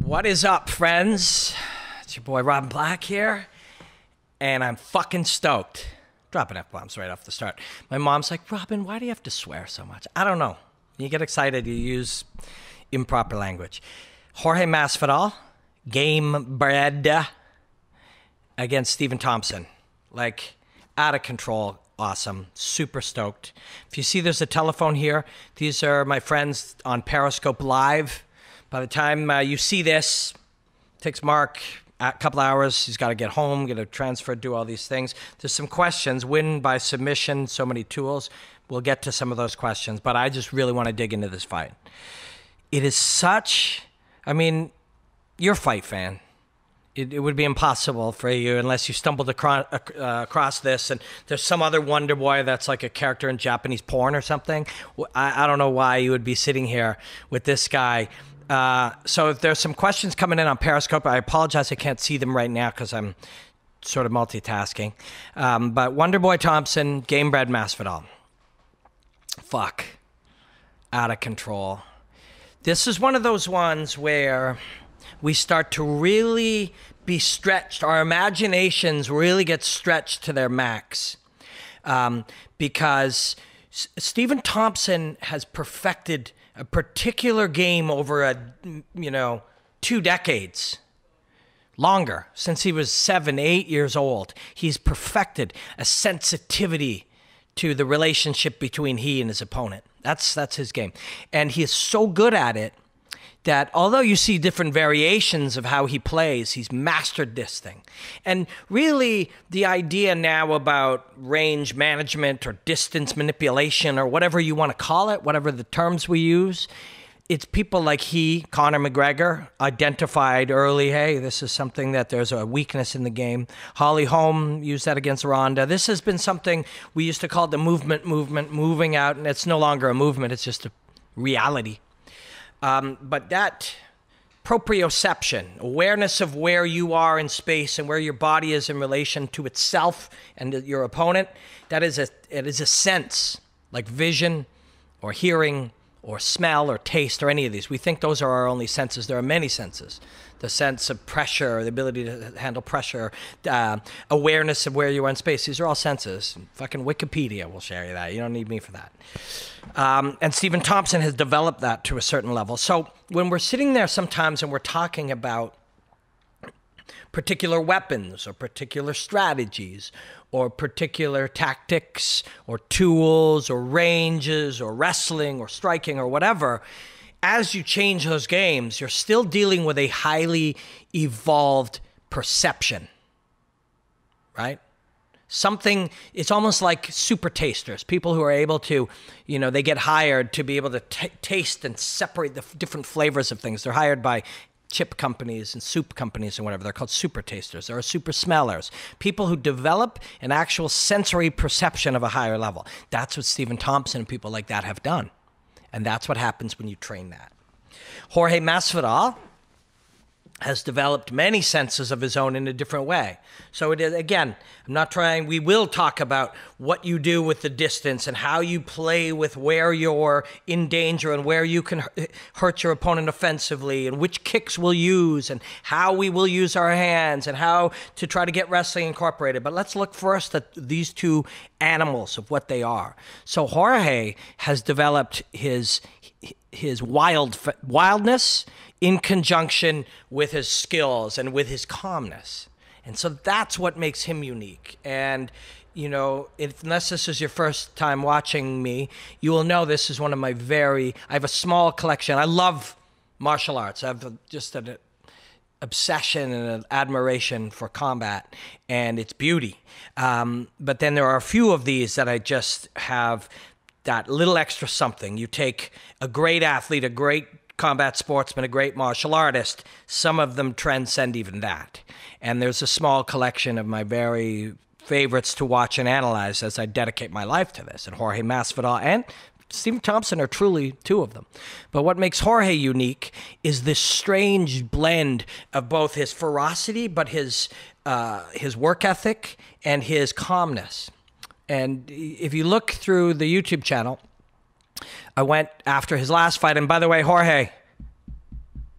What is up, friends? It's your boy Robin Black here, and I'm fucking stoked. Dropping F-bombs right off the start. My mom's like, Robin, why do you have to swear so much? I don't know. You get excited, you use improper language. Jorge Masvidal, game bred, against Stephen Thompson. Like, out of control. Awesome. Super stoked. If you see there's a telephone here, these are my friends on Periscope Live. By the time you see this, it takes Mark a couple hours. He's got to get home, get a transfer, do all these things. There's some questions. Win by submission, so many tools. We'll get to some of those questions, but I just really want to dig into this fight. It is such, I mean, you're a fight fan. It would be impossible for you unless you stumbled across this and there's some other Wonder Boy that's like a character in Japanese porn or something. I don't know why you would be sitting here with this guy. So if there's some questions coming in on Periscope, I apologize I can't see them right now because I'm sort of multitasking. But Wonder Boy Thompson, game bred Masvidal. Fuck. Out of control. This is one of those ones where we start to really be stretched. Our imaginations really get stretched to their max. Because Stephen Thompson has perfected a particular game over 2 decades. Longer, since he was 7, 8 years old. He's perfected a sensitivity to the relationship between he and his opponent. That's his game. And he is so good at it that although you see different variations of how he plays, he's mastered this thing. And really, the idea now about range management or distance manipulation or whatever you want to call it, whatever the terms we use, it's people like Conor McGregor, identified early, hey, this is something that there's a weakness in the game. Holly Holm used that against Ronda. This has been something we used to call the movement, moving out, and it's no longer a movement, it's just a reality. But that proprioception, awareness of where you are in space and where your body is in relation to itself and your opponent, it is a sense, like vision or hearing or smell or taste or any of these. We think those are our only senses. There are many senses. The sense of pressure, the ability to handle pressure, awareness of where you are in space. These are all senses. Fucking Wikipedia will share you that. You don't need me for that. And Stephen Thompson has developed that to a certain level. So when we're sitting there sometimes and we're talking about particular weapons or particular strategies or particular tactics or tools or ranges or wrestling or striking or whatever, as you change those games, you're still dealing with a highly evolved perception, right? Something, it's almost like super tasters, people who are able to, they get hired to be able to taste and separate the different flavors of things. They're hired by chip companies and soup companies and whatever. They're called super tasters. There are super smellers, people who develop an actual sensory perception of a higher level. That's what Stephen Thompson and people like that have done. And that's what happens when you train that. Jorge Masvidal has developed many senses of his own in a different way. So it is, again, we will talk about what you do with the distance and how you play with where you're in danger and where you can hurt your opponent offensively and which kicks we'll use and how we will use our hands and how to try to get wrestling incorporated. But let's look first at these two animals of what they are. So Jorge has developed his wildness in conjunction with his skills and with his calmness. And so that's what makes him unique. And, unless this is your first time watching me, you will know this is one of my I have a small collection. I love martial arts. I have just an obsession and an admiration for combat and its beauty. But then there are a few of these that I just have that little extra something. You take a great athlete, a great combat sportsman, a great martial artist, some of them transcend even that. And there's a small collection of my very favorites to watch and analyze as I dedicate my life to this. And Jorge Masvidal and Stephen Thompson are truly two of them. But what makes Jorge unique is this strange blend of both his ferocity, but his work ethic and his calmness. And if you look through the YouTube channel, I went after his last fight. And by the way, Jorge,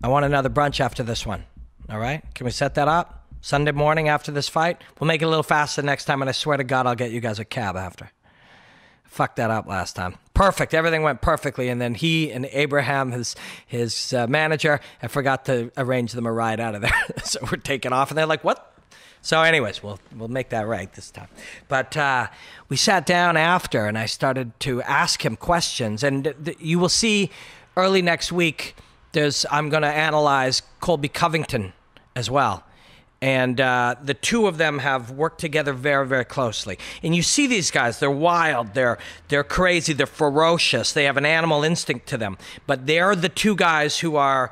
I want another brunch after this one. All right? Can we set that up? Sunday morning after this fight? We'll make it a little faster next time, and I swear to God, I'll get you guys a cab after. Fucked that up last time. Perfect. Everything went perfectly. And then he and Abraham, his manager, I forgot to arrange them a ride out of there. So we're taking off. And they're like, what? So anyways, we'll make that right this time. But we sat down after, and I started to ask him questions. And you will see early next week, I'm going to analyze Colby Covington as well. And the two of them have worked together very, very closely. And you see these guys, they're wild, they're crazy, they're ferocious, they have an animal instinct to them. But they're the two guys who are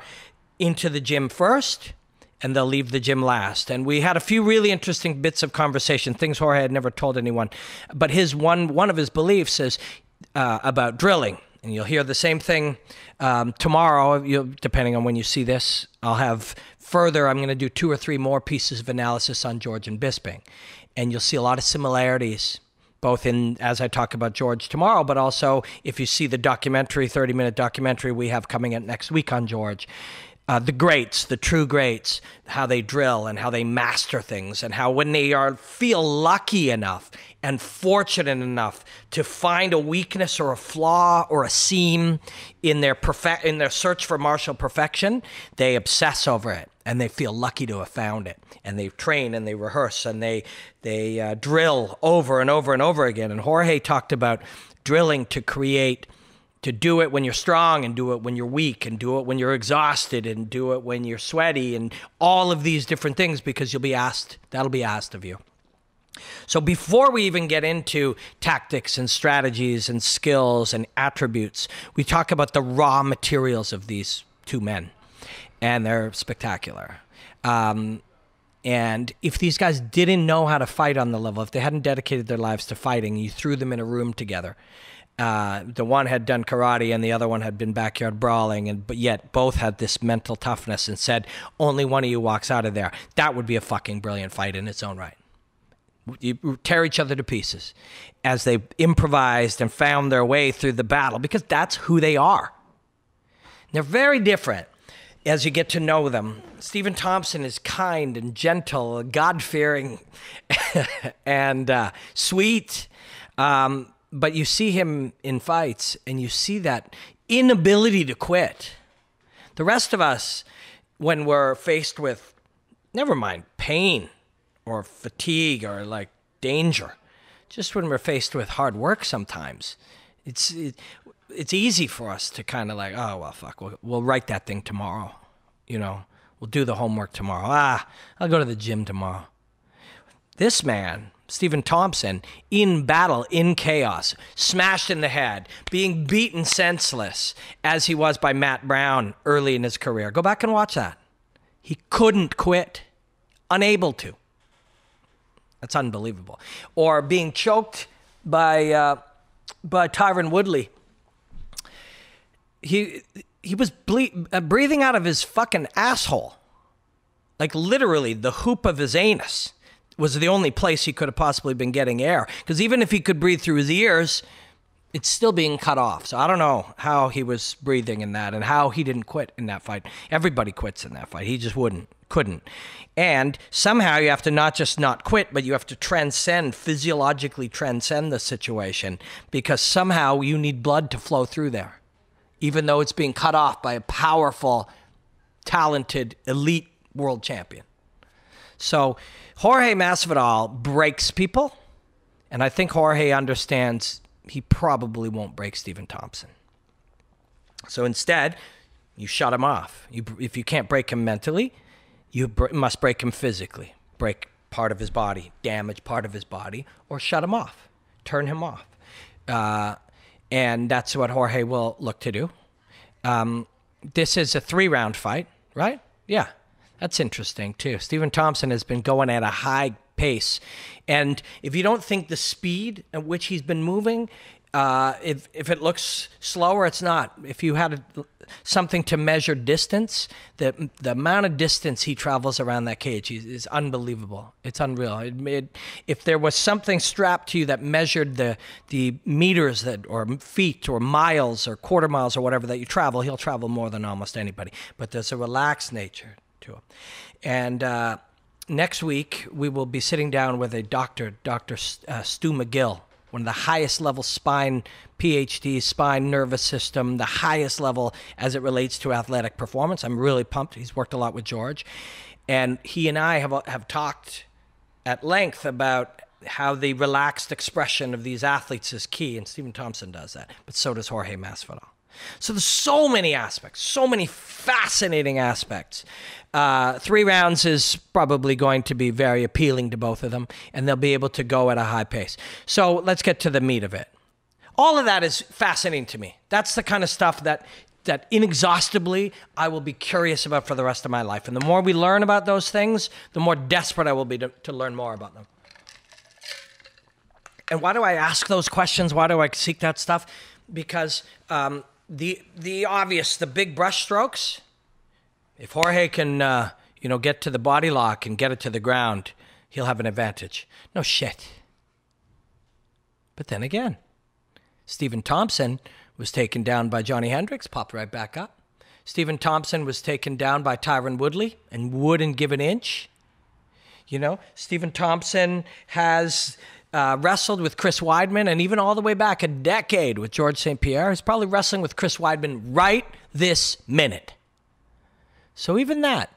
into the gym first, and they'll leave the gym last. And we had a few really interesting bits of conversation, things Jorge had never told anyone. But one of his beliefs is about drilling. And you'll hear the same thing tomorrow, depending on when you see this. I'll have further, I'm going to do 2 or 3 more pieces of analysis on George and Bisping. And you'll see a lot of similarities, both in, as I talk about George tomorrow, but also if you see the documentary, 30-minute documentary we have coming out next week on George. The greats, the true greats, how they drill and how they master things, and how when they feel lucky enough and fortunate enough to find a weakness or a flaw or a seam in their search for martial perfection, they obsess over it and they feel lucky to have found it. And they train and they rehearse and they drill over and over and over again. And Jorge talked about drilling to do it when you're strong, and do it when you're weak, and do it when you're exhausted, and do it when you're sweaty, and all of these different things, because that'll be asked of you. So before we even get into tactics and strategies and skills and attributes, we talk about the raw materials of these two men, and they're spectacular. And if these guys didn't know how to fight on the level, if they hadn't dedicated their lives to fighting, you threw them in a room together, the one had done karate and the other one had been backyard brawling, but yet both had this mental toughness, and said, only one of you walks out of there, that would be a fucking brilliant fight in its own right. You tear each other to pieces as they improvised and found their way through the battle, because that's who they are. They're very different as you get to know them. Stephen Thompson is kind and gentle, God-fearing, and sweet. But you see him in fights, and you see that inability to quit. The rest of us, when we're faced with, never mind pain or fatigue or like danger, just when we're faced with hard work sometimes, it's easy for us to kind of like, oh, well, fuck, we'll write that thing tomorrow. We'll do the homework tomorrow. I'll go to the gym tomorrow. This man, Stephen Thompson, in battle, in chaos, smashed in the head, being beaten senseless as he was by Matt Brown early in his career. Go back and watch that. He couldn't quit, unable to. That's unbelievable. Or being choked by Tyron Woodley. He was breathing out of his fucking asshole. Like literally the hoop of his anus was the only place he could have possibly been getting air. Because even if he could breathe through his ears, it's still being cut off. So I don't know how he was breathing in that and how he didn't quit in that fight. Everybody quits in that fight. He just couldn't. And somehow you have to not just not quit, but you have to physiologically transcend the situation, because somehow you need blood to flow through there, even though it's being cut off by a powerful, talented, elite world champion. So Jorge Masvidal breaks people, and I think Jorge understands he probably won't break Stephen Thompson. So instead, you shut him off. If you can't break him mentally, you must break him physically. Break part of his body, damage part of his body, or shut him off, turn him off. And that's what Jorge will look to do. This is a 3-round fight, right? Yeah. That's interesting, too. Stephen Thompson has been going at a high pace. And if you don't think the speed at which he's been moving If it looks slower, it's not. If you had something to measure distance, the amount of distance he travels around that cage is unbelievable. It's unreal. If there was something strapped to you that measured the meters that, or feet or miles or quarter miles or whatever that you travel, he'll travel more than almost anybody. But there's a relaxed nature to him. And next week, we will be sitting down with a doctor, Dr. Stu McGill, one of the highest level spine PhD, spine nervous system, the highest level as it relates to athletic performance. I'm really pumped. He's worked a lot with George. And he and I have talked at length about how the relaxed expression of these athletes is key. And Stephen Thompson does that, but so does Jorge Masvidal. So there's so many aspects, so many fascinating aspects. 3 rounds is probably going to be very appealing to both of them, and they'll be able to go at a high pace. So let's get to the meat of it. All of that is fascinating to me. That's the kind of stuff that inexhaustibly I will be curious about for the rest of my life. And the more we learn about those things, the more desperate I will be to learn more about them. And why do I ask those questions? Why do I seek that stuff? Because the obvious, the big brush strokes, if Jorge can, get to the body lock and get it to the ground, he'll have an advantage. No shit. But then again, Stephen Thompson was taken down by Johnny Hendricks, popped right back up. Stephen Thompson was taken down by Tyron Woodley and wouldn't give an inch. Stephen Thompson has wrestled with Chris Weidman, and even all the way back a decade with George St. Pierre. He's probably wrestling with Chris Weidman right this minute. So even that,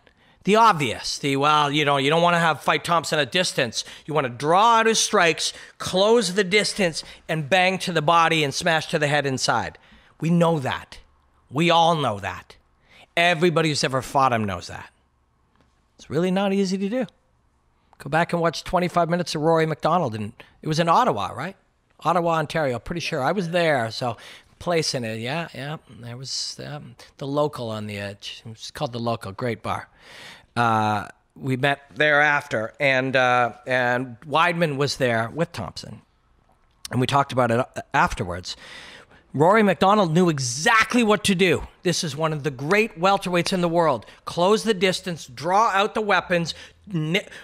the obvious, you don't want to fight Thompson at distance. You want to draw out his strikes, close the distance, and bang to the body and smash to the head inside. We know that. We all know that. Everybody who's ever fought him knows that. It's really not easy to do. Go back and watch 25 minutes of Rory McDonald, and it was in Ottawa, right? Ottawa, Ontario, pretty sure. I was there, so place in it, yeah. There was the Local on the edge. It was called the Local, great bar. We met thereafter, and Weidman was there with Thompson, and we talked about it afterwards. Rory McDonald knew exactly what to do. This is one of the great welterweights in the world. Close the distance, draw out the weapons,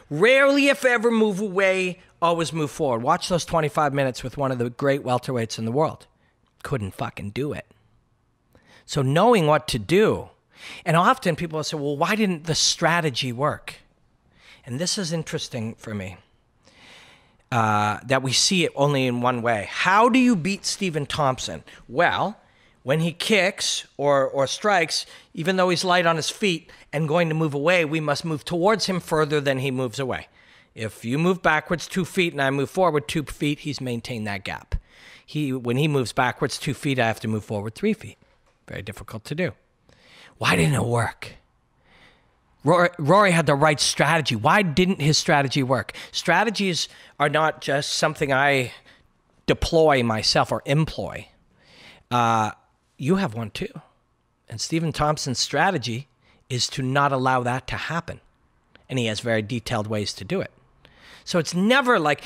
rarely if ever move away, always move forward. Watch those 25 minutes with one of the great welterweights in the world. Couldn't fucking do it. So knowing what to do, and often people will say, well, why didn't the strategy work? And this is interesting for me, that we see it only in one way. How do you beat Stephen Thompson? Well, when he kicks or strikes, even though he's light on his feet and going to move away, we must move towards him further than he moves away. If you move backwards 2 feet and I move forward 2 feet, he's maintained that gap. When he moves backwards 2 feet, I have to move forward 3 feet. Very difficult to do. Why didn't it work? Rory had the right strategy. Why didn't his strategy work? Strategies are not just something I deploy myself or employ. You have one too. And Stephen Thompson's strategy is to not allow that to happen. And he has very detailed ways to do it. So it's never like,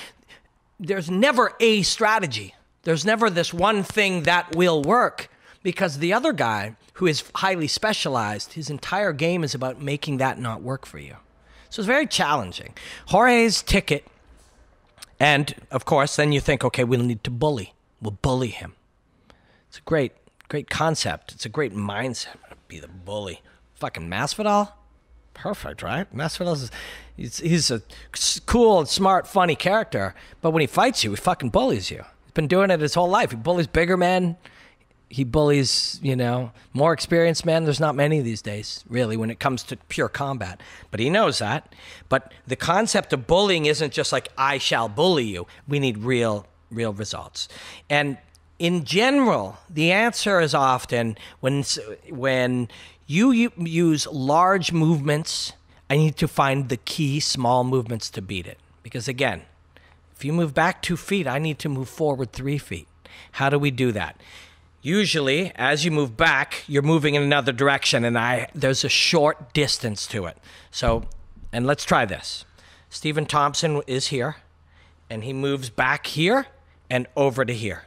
there's never a strategy. There's never this one thing that will work, because the other guy who is highly specialized, his entire game is about making that not work for you. So it's very challenging. Jorge's ticket, and of course, then you think, okay, we'll need to bully. We'll bully him. It's a great concept. It's a great mindset. Be the bully. Fucking Masvidal? Perfect, right? Masvidal he's a cool, smart, funny character, but when he fights you, he fucking bullies you. He's been doing it his whole life. He bullies bigger men. He bullies, more experienced men. There's not many these days, really, when it comes to pure combat. But he knows that. But the concept of bullying isn't just like, I shall bully you. We need real results. And in general, the answer is often when you use large movements, I need to find the key small movements to beat it. Because again, if you move back 2 feet, I need to move forward 3 feet. How do we do that? Usually, as you move back, you're moving in another direction, and there's a short distance to it. So, and let's try this. Stephen Thompson is here, and he moves back here and over to here.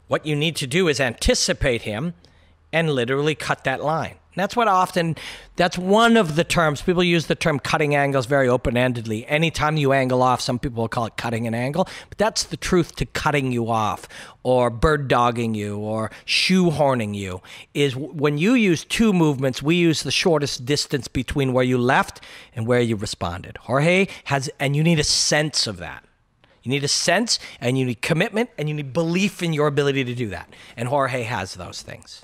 What you need to do is anticipate him and literally cut that line. That's one of the terms. People use the term cutting angles very open-endedly. Anytime you angle off, some people will call it cutting an angle, but that's the truth to cutting you off or bird dogging you or shoehorning you, is when you use two movements, we use the shortest distance between where you left and where you responded. Jorge has, and you need a sense of that. You need a sense, and you need commitment, and you need belief in your ability to do that. And Jorge has those things.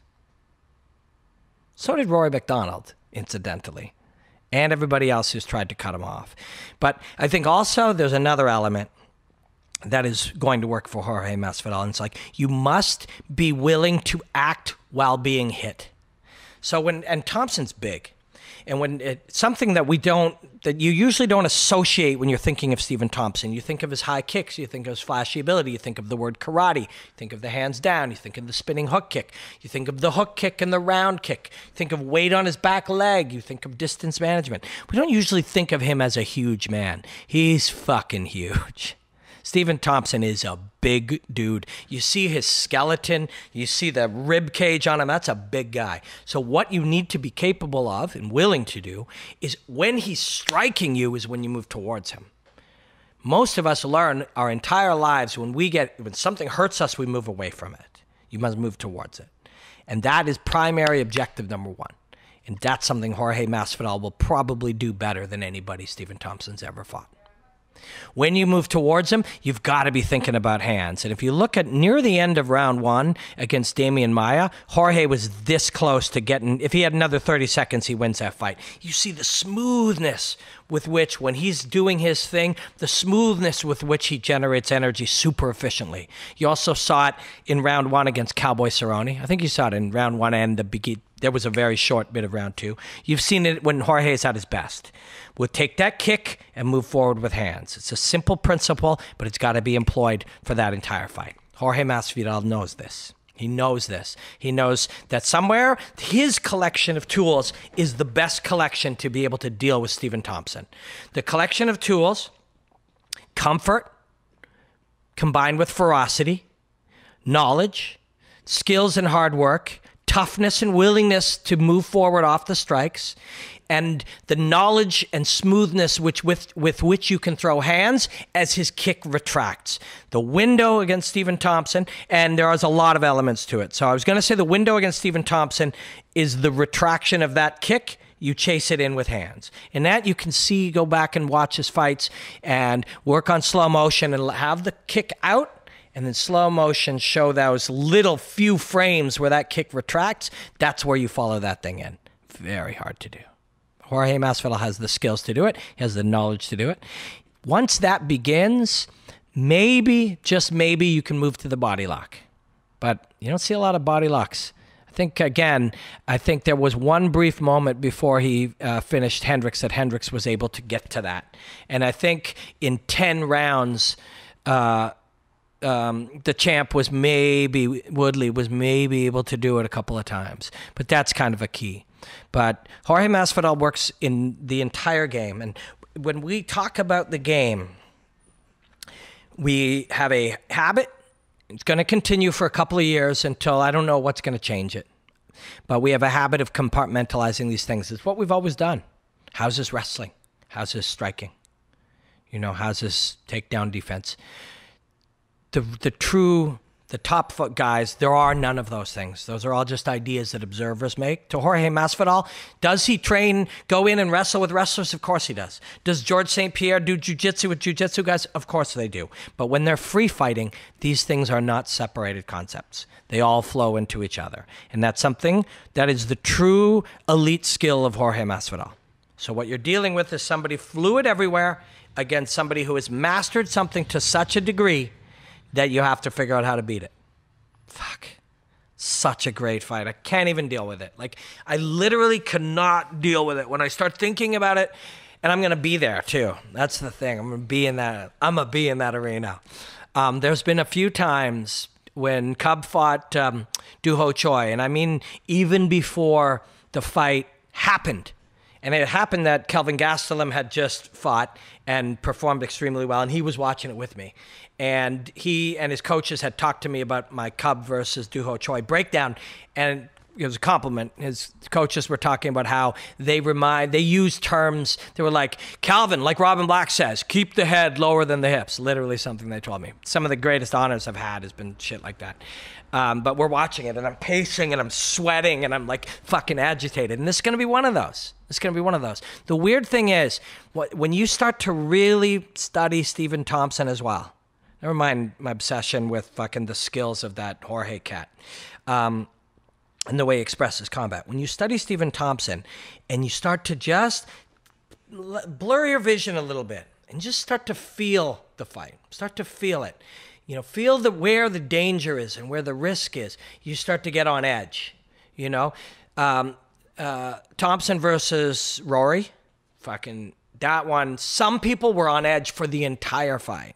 So did Rory McDonald, incidentally, and everybody else who's tried to cut him off. But I think also there's another element that is going to work for Jorge Masvidal, and it's like you must be willing to act while being hit. So and Thompson's big. And when something that you usually don't associate when you're thinking of Stephen Thompson, you think of his high kicks, you think of his flashy ability, you think of the word karate, you think of the hands down, you think of the spinning hook kick, you think of the hook kick and the round kick, you think of weight on his back leg, you think of distance management. We don't usually think of him as a huge man. He's fucking huge. Stephen Thompson is a big dude. You see his skeleton, you see the rib cage on him, that's a big guy. So what you need to be capable of and willing to do is when he's striking you is when you move towards him. Most of us learn our entire lives when something hurts us, we move away from it. You must move towards it. And that is primary objective number one. And that's something Jorge Masvidal will probably do better than anybody Stephen Thompson's ever fought. When you move towards him, you've got to be thinking about hands. And if you look at near the end of round one against Damian Maia, Jorge was this close to getting, if he had another 30 seconds, he wins that fight. You see the smoothness with which, when he's doing his thing, the smoothness with which he generates energy super efficiently. You also saw it in round one against Cowboy Cerrone. I think you saw it in round one and there was a very short bit of round two. You've seen it when Jorge is at his best. We'll take that kick and move forward with hands. It's a simple principle, but it's got to be employed for that entire fight. Jorge Masvidal knows this. He knows this. He knows that somewhere his collection of tools is the best collection to be able to deal with Stephen Thompson. The collection of tools, comfort, combined with ferocity, knowledge, skills and hard work, toughness and willingness to move forward off the strikes, and the knowledge and smoothness with which you can throw hands as his kick retracts. The window against Stephen Thompson, and there is a lot of elements to it. So I was going to say the window against Stephen Thompson is the retraction of that kick. You chase it in with hands. And that you can see, go back and watch his fights and work on slow motion and have the kick out, and then slow motion show those little few frames where that kick retracts. That's where you follow that thing in. Very hard to do. Jorge Masvidal has the skills to do it. He has the knowledge to do it. Once that begins, maybe, just maybe, you can move to the body lock. But you don't see a lot of body locks. I think there was one brief moment before he finished Hendricks that Hendricks was able to get to that. And I think in 10 rounds, the champ was Woodley was maybe able to do it a couple of times. But that's kind of a key. But Jorge Masvidal works in the entire game. And when we talk about the game, we have a habit. It's going to continue for a couple of years until I don't know what's going to change it. But we have a habit of compartmentalizing these things. It's what we've always done. How's his wrestling? How's his striking? How's his takedown defense? The top foot guys, there are none of those things. Those are all just ideas that observers make. To Jorge Masvidal, does he go in and wrestle with wrestlers? Of course he does. Does George St. Pierre do jiu-jitsu with jiu-jitsu guys? Of course they do. But when they're free fighting, these things are not separated concepts. They all flow into each other. And that's something that is the true elite skill of Jorge Masvidal. So what you're dealing with is somebody fluid everywhere against somebody who has mastered something to such a degree that you have to figure out how to beat it. Fuck. Such a great fight. I can't even deal with it. I literally cannot deal with it. When I start thinking about it, and I'm going to be there too. That's the thing. I'm going to be in that arena. There's been a few times when Cub fought Do Ho Choi, and I mean even before the fight happened, And it happened that Kelvin Gastelum had just fought and performed extremely well, and he was watching it with me. And he and his coaches had talked to me about my Cub versus Doo Ho Choi breakdown, and it was a compliment. His coaches were talking about how they use terms. They were like, Calvin, like Robin Black says, keep the head lower than the hips. Literally something they told me. Some of the greatest honors I've had has been shit like that. But we're watching it, and I'm pacing, and I'm sweating, and I'm like fucking agitated. And this is going to be one of those. It's going to be one of those. The weird thing is, when you start to really study Stephen Thompson as well, never mind my obsession with fucking the skills of that Jorge cat, and the way he expresses combat. When you study Stephen Thompson and you start to just blur your vision a little bit and just start to feel the fight, start to feel it, feel where the danger is and where the risk is, you start to get on edge, Thompson versus Rory, fucking that one, some people were on edge for the entire fight.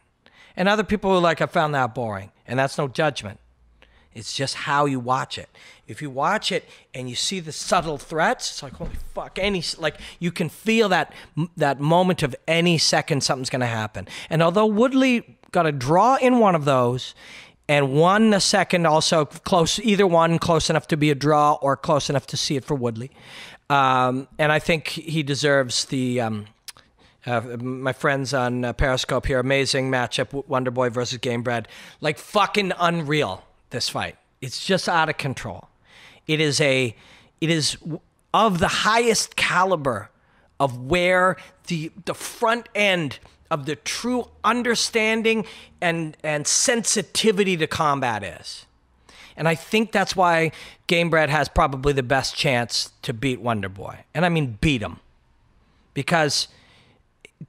And other people were like, I found that boring. And that's no judgment. It's just how you watch it. If you watch it and you see the subtle threats, it's like, holy fuck, you can feel that moment of any second something's going to happen. And although Woodley got a draw in one of those and won the second also close, either one close enough to be a draw or close enough to see it for Woodley. And I think he deserves the... my friends on Periscope here, amazing matchup, Wonderboy versus Gamebred. Like fucking unreal, this fight. It's just out of control. It is of the highest caliber of where the front end of the true understanding and sensitivity to combat is. And I think that's why Gamebred has probably the best chance to beat Wonderboy. And I mean beat him. Because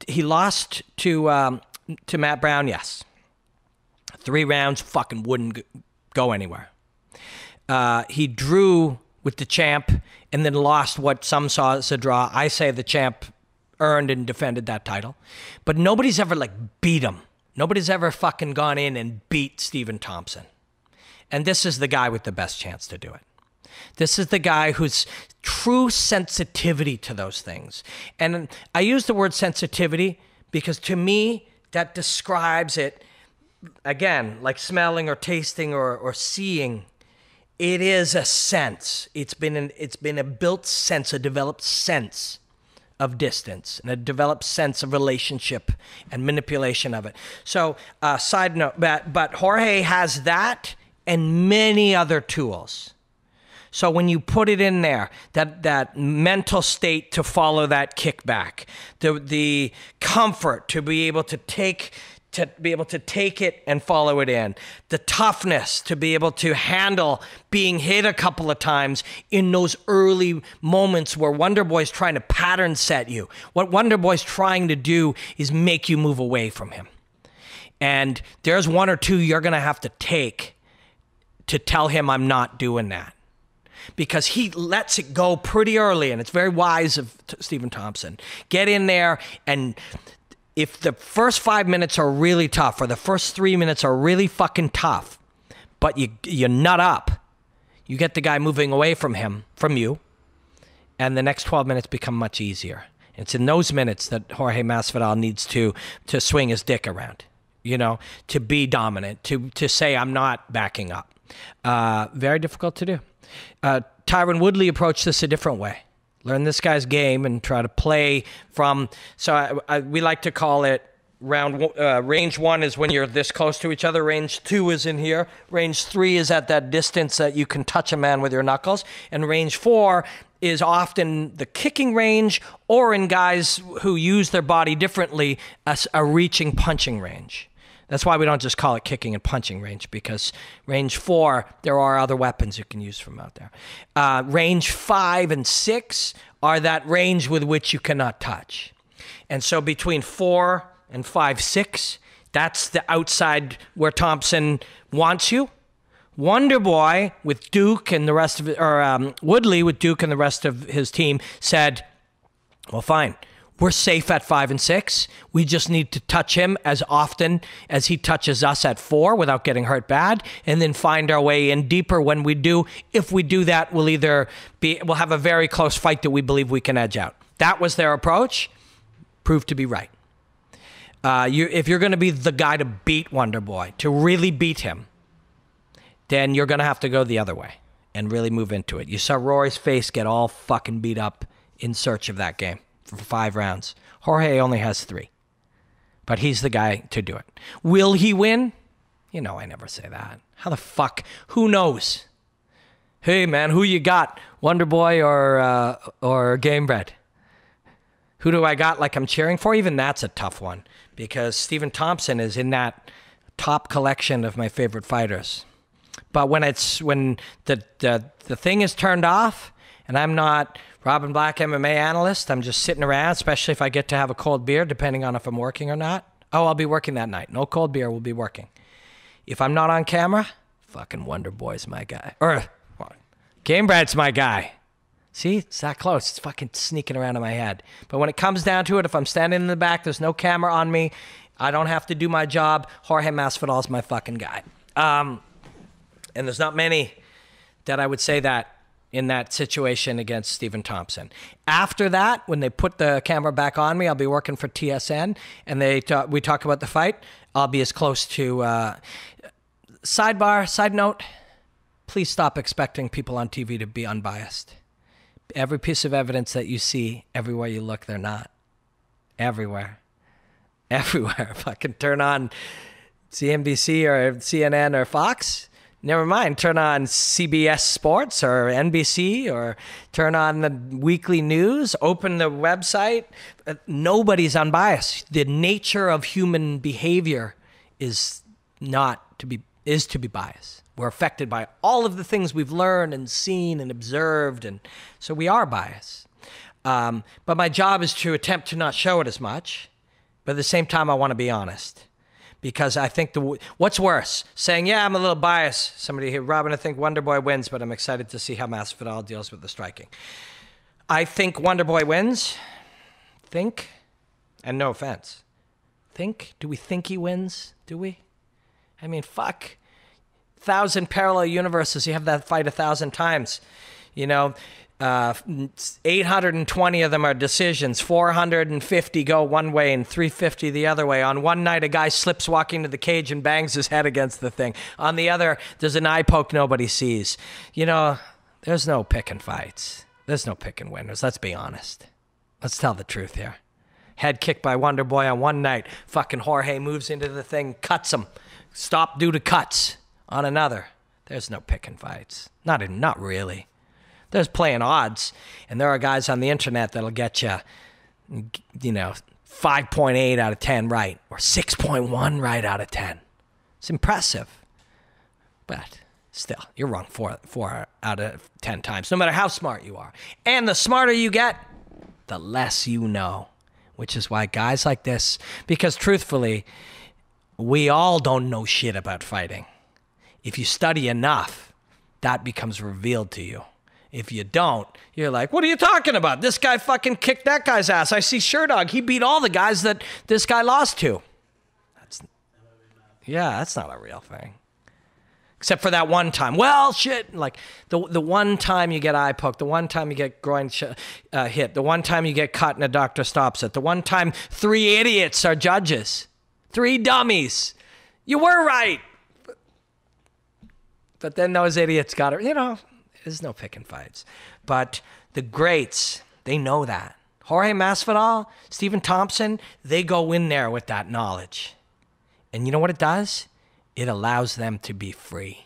he lost to Matt Brown, yes. 3 rounds, fucking wouldn't go anywhere. He drew with the champ and then lost what some saw as a draw. I say the champ earned and defended that title. But nobody's ever beat him. Nobody's ever fucking gone in and beat Stephen Thompson. And this is the guy with the best chance to do it. This is the guy who's true sensitivity to those things. And I use the word sensitivity because to me, that describes it, again, like smelling or tasting or seeing. It is a sense. It's been a built sense, a developed sense of distance and a developed sense of relationship and manipulation of it. So, side note, but Jorge has that and many other tools. So when you put it in there, that mental state to follow that kickback, the comfort to be able to take it and follow it in, the toughness to be able to handle being hit a couple of times in those early moments where Wonderboy's trying to pattern set you. What Wonderboy's trying to do is make you move away from him. And there's 1 or 2 you're going to have to take to tell him I'm not doing that. Because he lets it go pretty early, and it's very wise of Stephen Thompson. Get in there, and if the first 5 minutes are really tough, or the first 3 minutes are really fucking tough, but you nut up, you get the guy moving away from you, and the next 12 minutes become much easier. It's in those minutes that Jorge Masvidal needs to swing his dick around, to be dominant, to say I'm not backing up. Very difficult to do. Tyron Woodley approached this a different way. Learn this guy's game and try to play from. So we like to call it range 1 is when you're this close to each other. Range 2 is in here. Range 3 is at that distance that you can touch a man with your knuckles. And range 4 is often the kicking range, or in guys who use their body differently, a reaching punching range. That's why we don't just call it kicking and punching range, because range 4, there are other weapons you can use from out there. Range 5 and 6 are that range with which you cannot touch. And so between 4 and 5, 6, that's the outside where Thompson wants you. Wonderboy with Duke and the rest of it, or Woodley with Duke and the rest of his team said, well, fine. We're safe at 5 and 6. We just need to touch him as often as he touches us at 4 without getting hurt bad, and then find our way in deeper when we do. If we do that, we'll have a very close fight that we believe we can edge out. that was their approach, proved to be right. If you're going to be the guy to beat Wonderboy, to really beat him, then you're going to have to go the other way and really move into it. You saw Rory's face get all fucking beat up in search of that game for 5 rounds. Jorge only has 3. But he's the guy to do it. Will he win? You know I never say that. How the fuck? Who knows? Hey, man, who you got? Wonderboy or Gamebred? Who do I got like I'm cheering for? Even that's a tough one because Stephen Thompson is in that top collection of my favorite fighters. But when the thing is turned off and I'm not Robin Black MMA analyst, I'm just sitting around, especially if I get to have a cold beer, depending on if I'm working or not. Oh, I'll be working that night. No cold beer, we'll be working. If I'm not on camera, fucking Wonderboy's my guy. Or Gamebred's my guy. See, it's that close. It's fucking sneaking around in my head. But when it comes down to it, if I'm standing in the back, there's no camera on me, I don't have to do my job, Jorge Masvidal's my fucking guy. And there's not many that I would say that in that situation against Stephen Thompson. After that, when they put the camera back on me, I'll be working for TSN, and we talk about the fight, I'll be as close to... Side note, please stop expecting people on TV to be unbiased. Every piece of evidence that you see, everywhere you look, they're not. Everywhere. Fucking turn on CNBC or CNN or Fox. Never mind, turn on CBS Sports or NBC or turn on the weekly news, open the website. Nobody's unbiased. The nature of human behavior is to be biased. We're affected by all of the things we've learned and seen and observed, and so we are biased. But my job is to attempt to not show it as much, but at the same time, I want to be honest. Because I think what's worse, saying, yeah, I'm a little biased. Somebody here, Robin, I think Wonderboy wins, but I'm excited to see how Masvidal deals with the striking. I think Wonderboy wins. Think, and no offense. Think? Do we think he wins? Do we? I mean, fuck. 1,000 parallel universes, you have that fight 1,000 times. 820 of them are decisions. 450 go one way and 350 the other way. On one night, a guy slips walking to the cage and bangs his head against the thing. On the other, there's an eye poke nobody sees. There's no picking fights. There's no picking winners. Let's be honest. Let's tell the truth here. Head kicked by Wonderboy on one night. Fucking Jorge moves into the thing, cuts him. Stop due to cuts. On another, there's no picking fights. Not really. There's playing odds, and there are guys on the internet that'll get you, 5.8 out of 10 right, or 6.1 right out of 10. It's impressive, but still, you're wrong 4 out of 10 times, no matter how smart you are. And the smarter you get, the less you know, which is why guys like this, because truthfully, we all don't know shit about fighting. If you study enough, that becomes revealed to you. If you don't, you're like, what are you talking about? This guy fucking kicked that guy's ass. I see Sherdog. He beat all the guys that this guy lost to. That's not a real thing. Except for that one time. Well, shit. Like the one time you get eye poked, the one time you get groin hit, the one time you get cut and a doctor stops it, the one time 3 idiots are judges. 3 dummies. You were right. But then those idiots got it. There's no picking fights. But the greats, they know that. Jorge Masvidal, Stephen Thompson, they go in there with that knowledge. And you know what it does? It allows them to be free.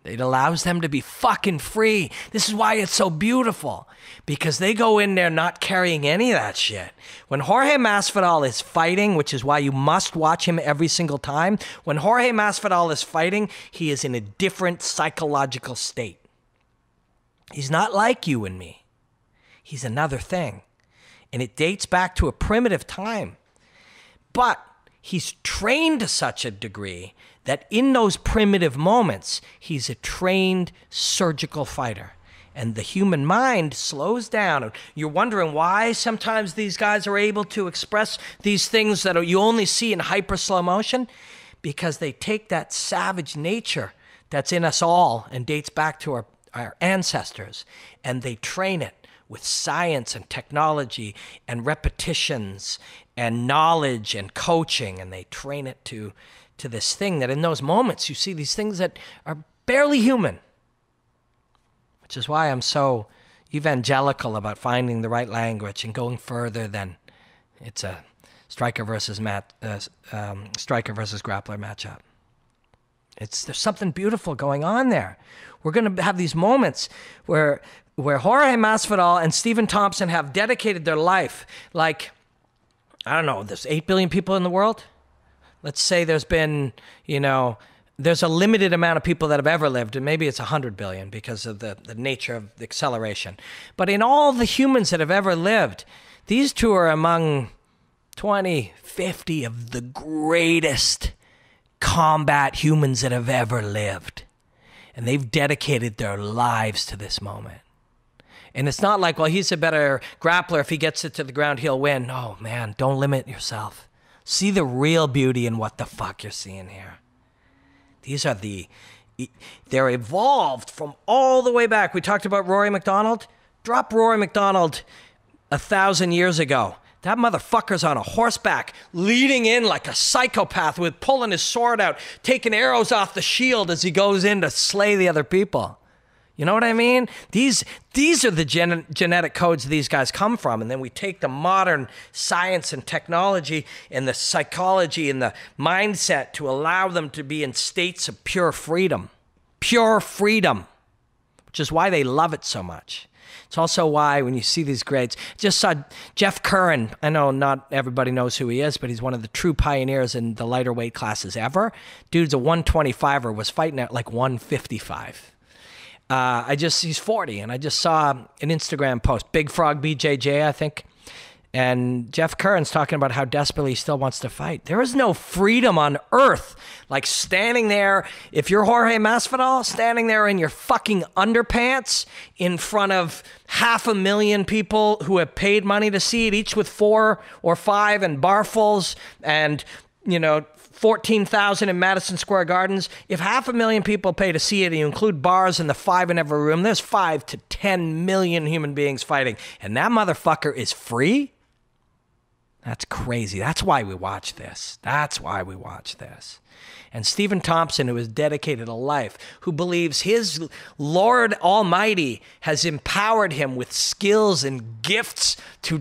It allows them to be fucking free. This is why it's so beautiful. Because they go in there not carrying any of that shit. When Jorge Masvidal is fighting, which is why you must watch him every single time, when Jorge Masvidal is fighting, he is in a different psychological state. He's not like you and me. He's another thing. And it dates back to a primitive time. But he's trained to such a degree that in those primitive moments, he's a trained surgical fighter. And the human mind slows down. You're wondering why sometimes these guys are able to express these things that you only see in hyper slow motion? Because they take that savage nature that's in us all and dates back to our ancestors, and they train it with science and technology and repetitions and knowledge and coaching, and they train it to this thing that in those moments you see these things that are barely human, which is why I'm so evangelical about finding the right language and going further than it's a striker versus grappler matchup. There's something beautiful going on there. We're going to have these moments where Jorge Masvidal and Stephen Thompson have dedicated their life. Like, I don't know, there's 8 billion people in the world. Let's say there's been, there's a limited amount of people that have ever lived, and maybe it's 100 billion because of the nature of the acceleration. But in all the humans that have ever lived, these two are among 20, 50 of the greatest combat humans that have ever lived. And they've dedicated their lives to this moment. And it's not like, well, he's a better grappler. If he gets it to the ground, he'll win. Oh, man, don't limit yourself. See the real beauty in what the fuck you're seeing here. These are they're evolved from all the way back. We talked about Rory McDonald. Drop Rory McDonald 1,000 years ago. That motherfucker's on a horseback, leading in like a psychopath with pulling his sword out, taking arrows off the shield as he goes in to slay the other people. You know what I mean? These are the genetic codes these guys come from. And then we take the modern science and technology and the psychology and the mindset to allow them to be in states of pure freedom. Pure freedom, which is why they love it so much. It's also why when you see these grades, just saw Jeff Curran. I know not everybody knows who he is, but he's one of the true pioneers in the lighter weight classes ever. Dude's a 125er, was fighting at like 155. He's 40, and I just saw an Instagram post, Big Frog BJJ, I think. And Jeff Curran's talking about how desperately he still wants to fight. There is no freedom on earth like standing there, if you're Jorge Masvidal, standing there in your fucking underpants in front of 500,000 people who have paid money to see it, each with 4 or 5 and barfuls and, 14,000 in Madison Square Gardens. If 500,000 people pay to see it, and you include bars and the 5 in every room, there's 5 to 10 million human beings fighting. And that motherfucker is free? That's crazy. That's why we watch this. That's why we watch this. And Stephen Thompson, who has dedicated a life, who believes his Lord Almighty has empowered him with skills and gifts to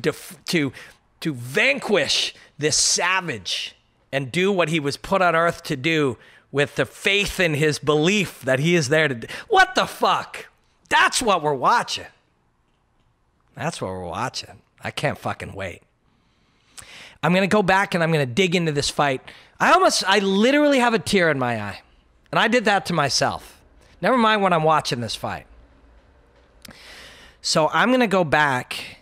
vanquish this savage and do what he was put on earth to do with the faith in his belief that he is there to do. What the fuck? That's what we're watching. That's what we're watching. I can't fucking wait. I'm going to go back and I'm going to dig into this fight. I literally have a tear in my eye. And I did that to myself. Never mind when I'm watching this fight. So I'm going to go back.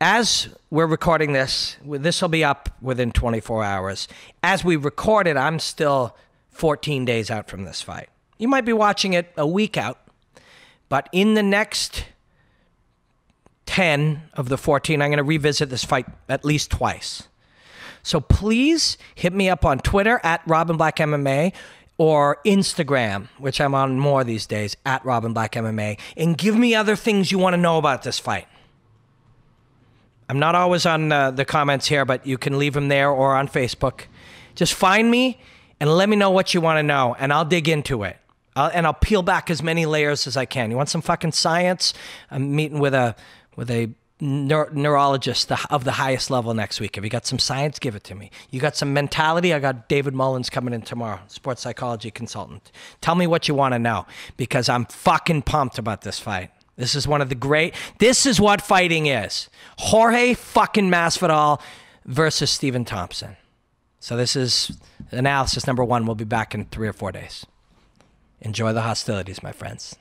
As we're recording this will be up within 24 hours. As we record it, I'm still 14 days out from this fight. You might be watching it a week out. But in the next 10 of the 14, I'm going to revisit this fight at least twice. So please hit me up on Twitter at RobinBlackMMA or Instagram, which I'm on more these days, at RobinBlackMMA, and give me other things you want to know about this fight. I'm not always on the comments here, but you can leave them there or on Facebook. Just find me and let me know what you want to know, and I'll dig into it. I'll peel back as many layers as I can. You want some fucking science? I'm meeting with a neurologist of the highest level next week. If you got some science, give it to me. You got some mentality? I got David Mullins coming in tomorrow, sports psychology consultant. Tell me what you want to know, because I'm fucking pumped about this fight. This is this is what fighting is. Jorge fucking Masvidal versus Stephen Thompson. So this is analysis number 1. We'll be back in 3 or 4 days. Enjoy the hostilities, my friends.